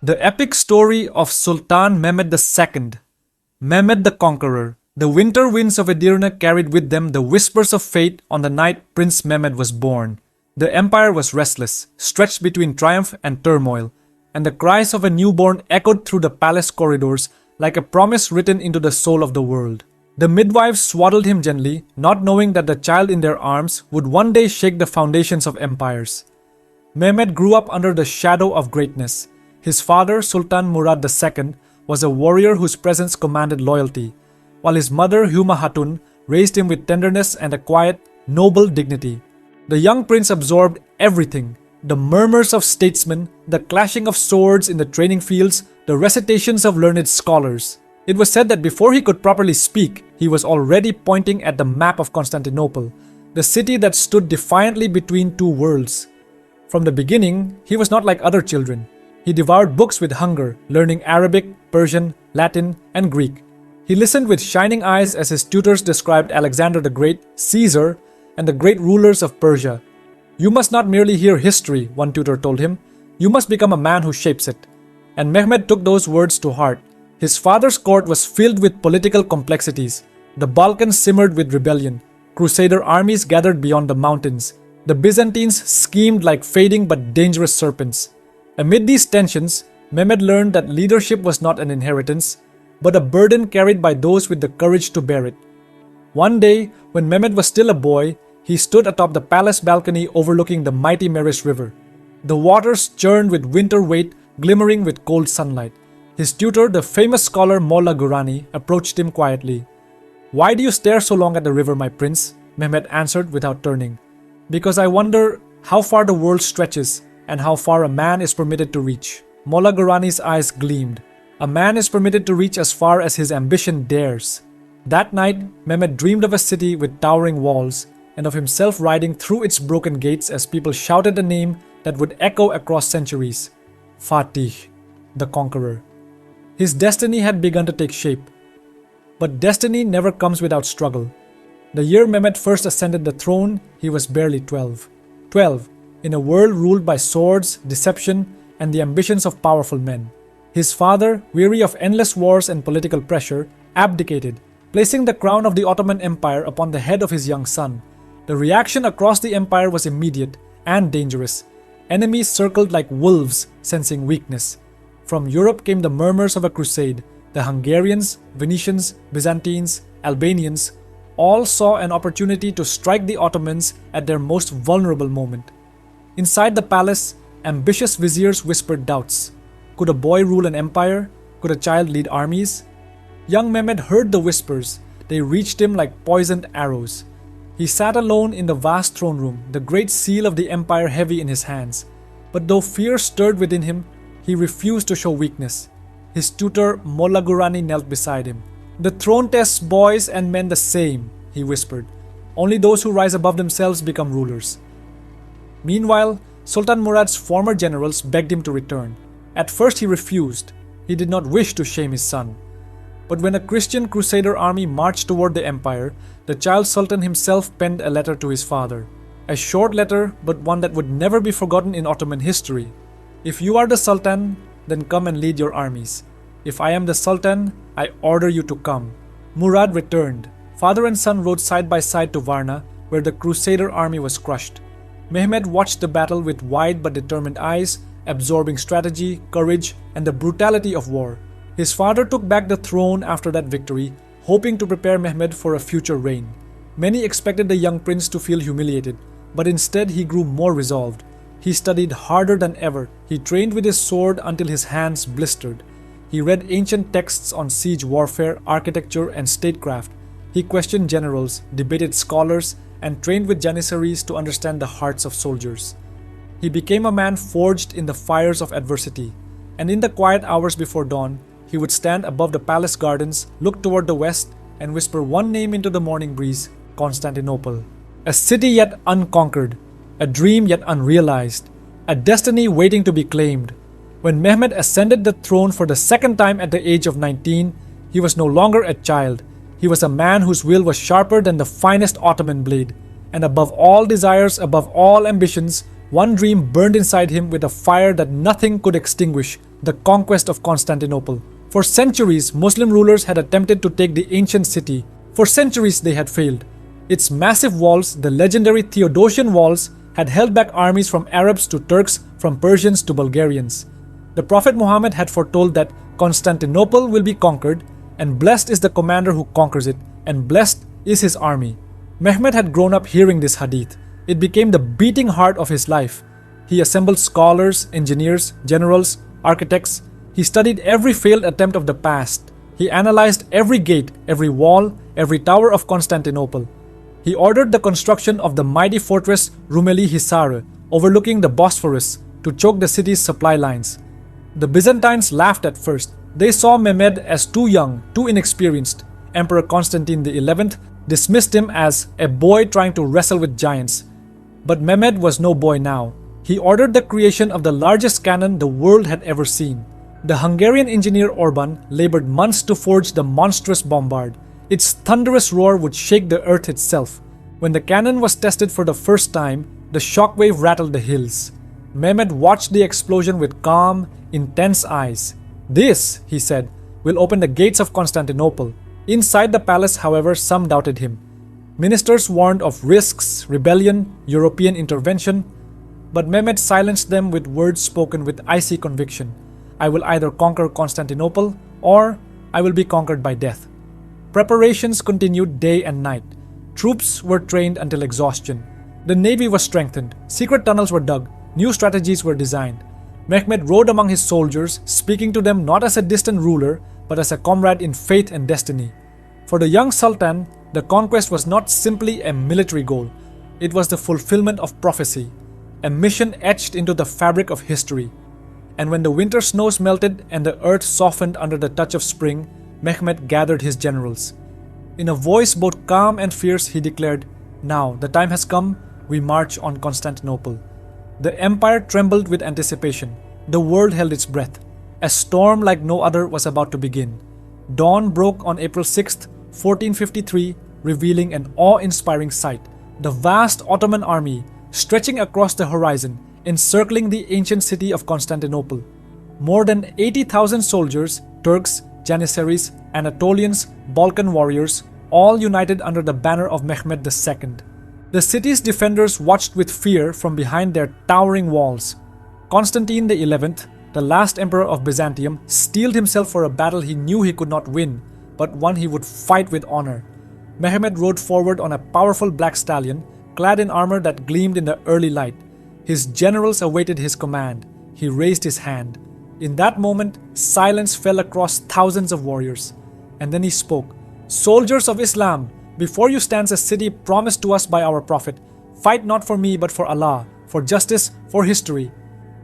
The epic story of Sultan Mehmed II, Mehmed the Conqueror. The winter winds of Edirne carried with them the whispers of fate on the night Prince Mehmed was born. The empire was restless, stretched between triumph and turmoil, and the cries of a newborn echoed through the palace corridors like a promise written into the soul of the world. The midwives swaddled him gently, not knowing that the child in their arms would one day shake the foundations of empires. Mehmed grew up under the shadow of greatness. His father, Sultan Murad II, was a warrior whose presence commanded loyalty, while his mother, Huma Hatun, raised him with tenderness and a quiet, noble dignity. The young prince absorbed everything: the murmurs of statesmen, the clashing of swords in the training fields, the recitations of learned scholars. It was said that before he could properly speak, he was already pointing at the map of Constantinople, the city that stood defiantly between two worlds. From the beginning, he was not like other children. He devoured books with hunger, learning Arabic, Persian, Latin, and Greek. He listened with shining eyes as his tutors described Alexander the Great, Caesar, and the great rulers of Persia. "You must not merely hear history," one tutor told him. "You must become a man who shapes it." And Mehmed took those words to heart. His father's court was filled with political complexities. The Balkans simmered with rebellion. Crusader armies gathered beyond the mountains. The Byzantines schemed like fading but dangerous serpents. Amid these tensions, Mehmed learned that leadership was not an inheritance, but a burden carried by those with the courage to bear it. One day, when Mehmed was still a boy, he stood atop the palace balcony overlooking the mighty Meres River. The waters churned with winter weight, glimmering with cold sunlight. His tutor, the famous scholar Molla Gurani, approached him quietly. "Why do you stare so long at the river, my prince?" Mehmed answered without turning. "Because I wonder how far the world stretches and how far a man is permitted to reach." Molla Gurani's eyes gleamed. A man is permitted to reach as far as his ambition dares. That night, Mehmed dreamed of a city with towering walls and of himself riding through its broken gates as people shouted a name that would echo across centuries: Fatih, the Conqueror. His destiny had begun to take shape. But destiny never comes without struggle. The year Mehmed first ascended the throne, he was barely 12. 12, in a world ruled by swords, deception, and the ambitions of powerful men. His father, weary of endless wars and political pressure, abdicated, placing the crown of the Ottoman Empire upon the head of his young son. The reaction across the empire was immediate and dangerous. Enemies circled like wolves, sensing weakness. From Europe came the murmurs of a crusade. The Hungarians, Venetians, Byzantines, Albanians all saw an opportunity to strike the Ottomans at their most vulnerable moment. Inside the palace, ambitious viziers whispered doubts. Could a boy rule an empire? Could a child lead armies? Young Mehmed heard the whispers. They reached him like poisoned arrows. He sat alone in the vast throne room, the great seal of the empire heavy in his hands. But though fear stirred within him, he refused to show weakness. His tutor, Molla Gurani, knelt beside him. "The throne tests boys and men the same," he whispered. "Only those who rise above themselves become rulers." Meanwhile, Sultan Murad's former generals begged him to return. At first he refused. He did not wish to shame his son. But when a Christian crusader army marched toward the empire, the child sultan himself penned a letter to his father. A short letter, but one that would never be forgotten in Ottoman history. "If you are the sultan, then come and lead your armies. If I am the sultan, I order you to come." Murad returned. Father and son rode side by side to Varna, where the crusader army was crushed. Mehmed watched the battle with wide but determined eyes, absorbing strategy, courage, and the brutality of war. His father took back the throne after that victory, hoping to prepare Mehmed for a future reign. Many expected the young prince to feel humiliated, but instead he grew more resolved. He studied harder than ever. He trained with his sword until his hands blistered. He read ancient texts on siege warfare, architecture, and statecraft. He questioned generals, debated scholars, and trained with janissaries to understand the hearts of soldiers. He became a man forged in the fires of adversity, and in the quiet hours before dawn, he would stand above the palace gardens, look toward the west, and whisper one name into the morning breeze: Constantinople. A city yet unconquered, a dream yet unrealized, a destiny waiting to be claimed. When Mehmed ascended the throne for the second time at the age of 19, he was no longer a child. He was a man whose will was sharper than the finest Ottoman blade. And above all desires, above all ambitions, one dream burned inside him with a fire that nothing could extinguish: the conquest of Constantinople. For centuries, Muslim rulers had attempted to take the ancient city. For centuries, they had failed. Its massive walls, the legendary Theodosian walls, had held back armies from Arabs to Turks, from Persians to Bulgarians. The Prophet Muhammad had foretold that Constantinople will be conquered, and blessed is the commander who conquers it, and blessed is his army. Mehmed had grown up hearing this hadith. It became the beating heart of his life. He assembled scholars, engineers, generals, architects. He studied every failed attempt of the past. He analyzed every gate, every wall, every tower of Constantinople. He ordered the construction of the mighty fortress Rumeli Hisarı, overlooking the Bosphorus, to choke the city's supply lines. The Byzantines laughed at first. They saw Mehmed as too young, too inexperienced. Emperor Constantine XI dismissed him as a boy trying to wrestle with giants. But Mehmed was no boy now. He ordered the creation of the largest cannon the world had ever seen. The Hungarian engineer Orban labored months to forge the monstrous bombard. Its thunderous roar would shake the earth itself. When the cannon was tested for the first time, the shockwave rattled the hills. Mehmed watched the explosion with calm, intense eyes. "This," he said, "will open the gates of Constantinople." Inside the palace, however, some doubted him. Ministers warned of risks, rebellion, European intervention. But Mehmed silenced them with words spoken with icy conviction. "I will either conquer Constantinople or I will be conquered by death." Preparations continued day and night. Troops were trained until exhaustion. The navy was strengthened. Secret tunnels were dug. New strategies were designed. Mehmed rode among his soldiers, speaking to them not as a distant ruler, but as a comrade in faith and destiny. For the young Sultan, the conquest was not simply a military goal. It was the fulfillment of prophecy, a mission etched into the fabric of history. And when the winter snows melted and the earth softened under the touch of spring, Mehmed gathered his generals. In a voice both calm and fierce, he declared, "Now the time has come, we march on Constantinople." The empire trembled with anticipation. The world held its breath. A storm like no other was about to begin. Dawn broke on April 6, 1453, revealing an awe-inspiring sight. The vast Ottoman army, stretching across the horizon, encircling the ancient city of Constantinople. More than 80,000 soldiers, Turks, Janissaries, Anatolians, Balkan warriors, all united under the banner of Mehmed II. The city's defenders watched with fear from behind their towering walls. Constantine XI, the last emperor of Byzantium, steeled himself for a battle he knew he could not win, but one he would fight with honor. Mehmed rode forward on a powerful black stallion, clad in armor that gleamed in the early light. His generals awaited his command. He raised his hand. In that moment, silence fell across thousands of warriors. And then he spoke. "Soldiers of Islam, before you stands a city promised to us by our Prophet. Fight not for me but for Allah, for justice, for history."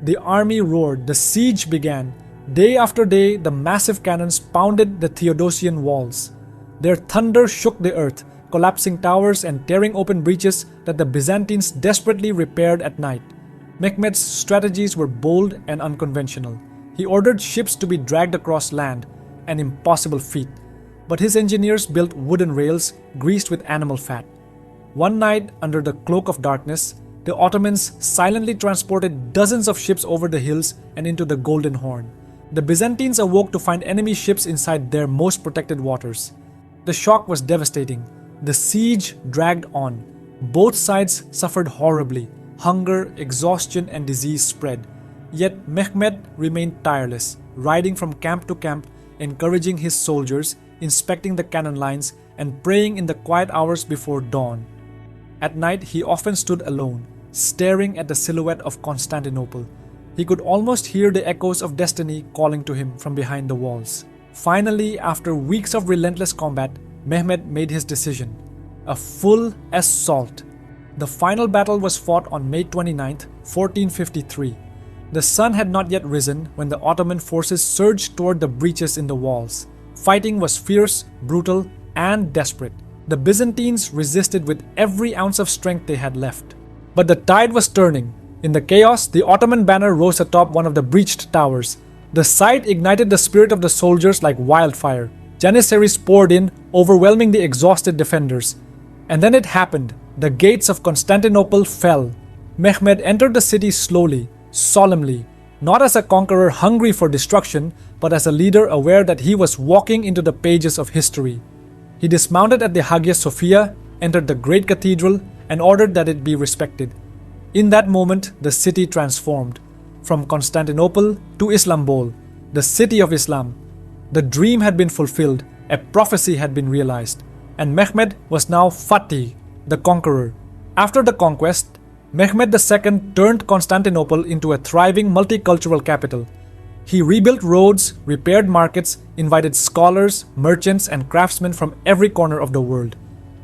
The army roared. The siege began. Day after day, the massive cannons pounded the Theodosian walls. Their thunder shook the earth, collapsing towers and tearing open breaches that the Byzantines desperately repaired at night. Mehmed's strategies were bold and unconventional. He ordered ships to be dragged across land, an impossible feat. But his engineers built wooden rails greased with animal fat. One night, under the cloak of darkness, the Ottomans silently transported dozens of ships over the hills and into the Golden Horn. The Byzantines awoke to find enemy ships inside their most protected waters. The shock was devastating. The siege dragged on. Both sides suffered horribly. Hunger, exhaustion, and disease spread. Yet Mehmed remained tireless, riding from camp to camp, encouraging his soldiers, inspecting the cannon lines, and praying in the quiet hours before dawn. At night, he often stood alone, staring at the silhouette of Constantinople. He could almost hear the echoes of destiny calling to him from behind the walls. Finally, after weeks of relentless combat, Mehmed made his decision. A full assault. The final battle was fought on May 29, 1453. The sun had not yet risen when the Ottoman forces surged toward the breaches in the walls. Fighting was fierce, brutal, and desperate. The Byzantines resisted with every ounce of strength they had left. But the tide was turning. In the chaos, the Ottoman banner rose atop one of the breached towers. The sight ignited the spirit of the soldiers like wildfire. Janissaries poured in, overwhelming the exhausted defenders. And then it happened. The gates of Constantinople fell. Mehmed entered the city slowly, solemnly, not as a conqueror hungry for destruction, but as a leader aware that he was walking into the pages of history. He dismounted at the Hagia Sophia, entered the great cathedral, and ordered that it be respected. In that moment, the city transformed. From Constantinople to Istanbul, the city of Islam. The dream had been fulfilled, a prophecy had been realized, and Mehmed was now Fatih, the conqueror. After the conquest, Mehmed II turned Constantinople into a thriving multicultural capital. He rebuilt roads, repaired markets, invited scholars, merchants, and craftsmen from every corner of the world.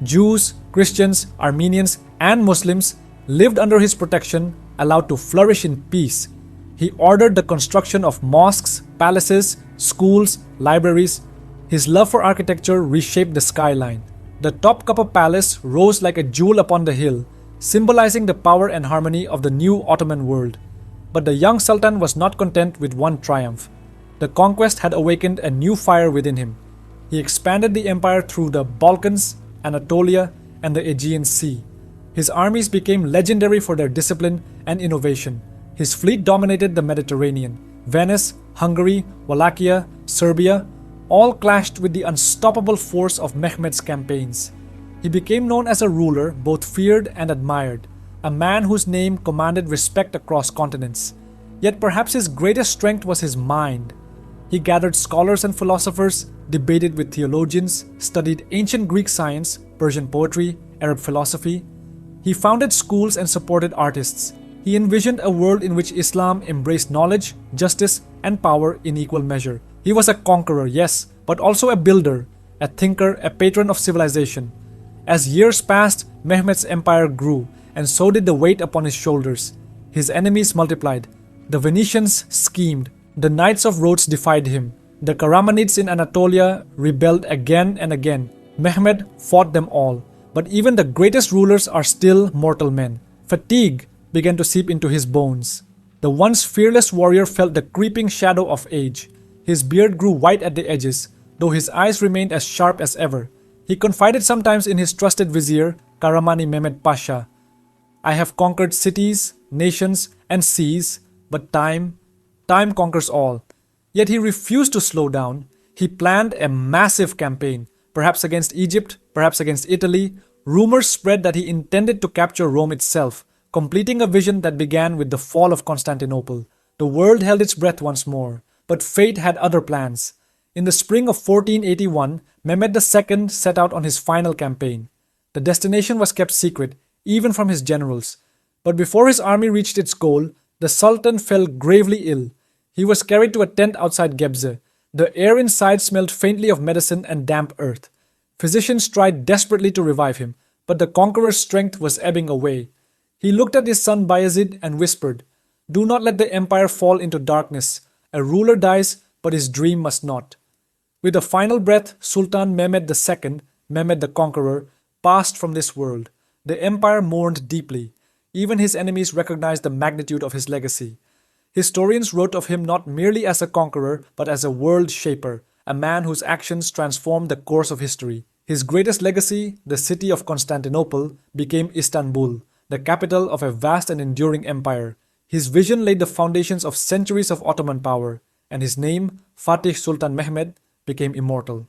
Jews, Christians, Armenians, and Muslims lived under his protection, allowed to flourish in peace. He ordered the construction of mosques, palaces, schools, libraries. His love for architecture reshaped the skyline. The Topkapı Palace rose like a jewel upon the hill, symbolizing the power and harmony of the new Ottoman world. But the young Sultan was not content with one triumph. The conquest had awakened a new fire within him. He expanded the empire through the Balkans, Anatolia, and the Aegean Sea. His armies became legendary for their discipline and innovation. His fleet dominated the Mediterranean. Venice, Hungary, Wallachia, Serbia all clashed with the unstoppable force of Mehmed's campaigns. He became known as a ruler both feared and admired, a man whose name commanded respect across continents. Yet perhaps his greatest strength was his mind. He gathered scholars and philosophers, debated with theologians, studied ancient Greek science, Persian poetry, Arab philosophy. He founded schools and supported artists. He envisioned a world in which Islam embraced knowledge, justice, and power in equal measure. He was a conqueror, yes, but also a builder, a thinker, a patron of civilization. As years passed, Mehmed's empire grew, and so did the weight upon his shoulders. His enemies multiplied. The Venetians schemed. The Knights of Rhodes defied him. The Karamanids in Anatolia rebelled again and again. Mehmed fought them all. But even the greatest rulers are still mortal men. Fatigue began to seep into his bones. The once fearless warrior felt the creeping shadow of age. His beard grew white at the edges, though his eyes remained as sharp as ever. He confided sometimes in his trusted vizier, Karamani Mehmed Pasha, "I have conquered cities, nations, and seas, but time conquers all." Yet he refused to slow down. He planned a massive campaign, perhaps against Egypt, perhaps against Italy. Rumors spread that he intended to capture Rome itself, completing a vision that began with the fall of Constantinople. The world held its breath once more, but fate had other plans. In the spring of 1481, Mehmed II set out on his final campaign. The destination was kept secret, even from his generals. But before his army reached its goal, the Sultan fell gravely ill. He was carried to a tent outside Gebze. The air inside smelled faintly of medicine and damp earth. Physicians tried desperately to revive him, but the conqueror's strength was ebbing away. He looked at his son Bayezid and whispered, "Do not let the empire fall into darkness. A ruler dies, but his dream must not." With a final breath, Sultan Mehmed II, Mehmed the Conqueror, passed from this world. The empire mourned deeply. Even his enemies recognized the magnitude of his legacy. Historians wrote of him not merely as a conqueror, but as a world shaper, a man whose actions transformed the course of history. His greatest legacy, the city of Constantinople, became Istanbul, the capital of a vast and enduring empire. His vision laid the foundations of centuries of Ottoman power, and his name, Fatih Sultan Mehmed, became immortal.